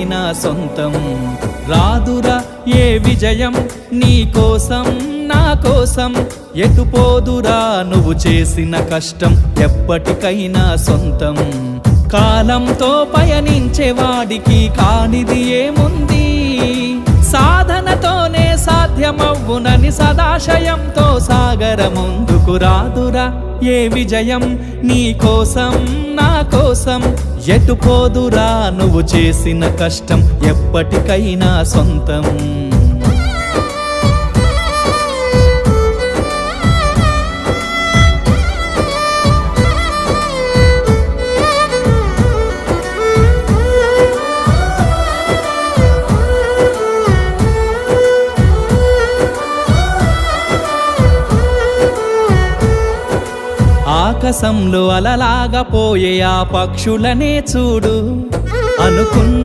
నా సొంతం రాదురా ఏ విజయం నీ కోసం నా కోసం ఎటుపోదురా నువ్వు చేసిన కష్టం ఎప్పటికైనా సొంతం కాలంతో పయనించేవాడికి కానిది ఏముంది సాధనతోనే సాధ్యమవ్వునని సదాశయంతో సాగర ముందుకు రాదురా ఏ విజయం నీ కోసం నా కోసం ఎటుపోదురా నువ్వు చేసిన కష్టం ఎప్పటికైనా సొంతం ఆకాశంలో అలలాగా పోయే ఆ పక్షులనే చూడు అనుకున్న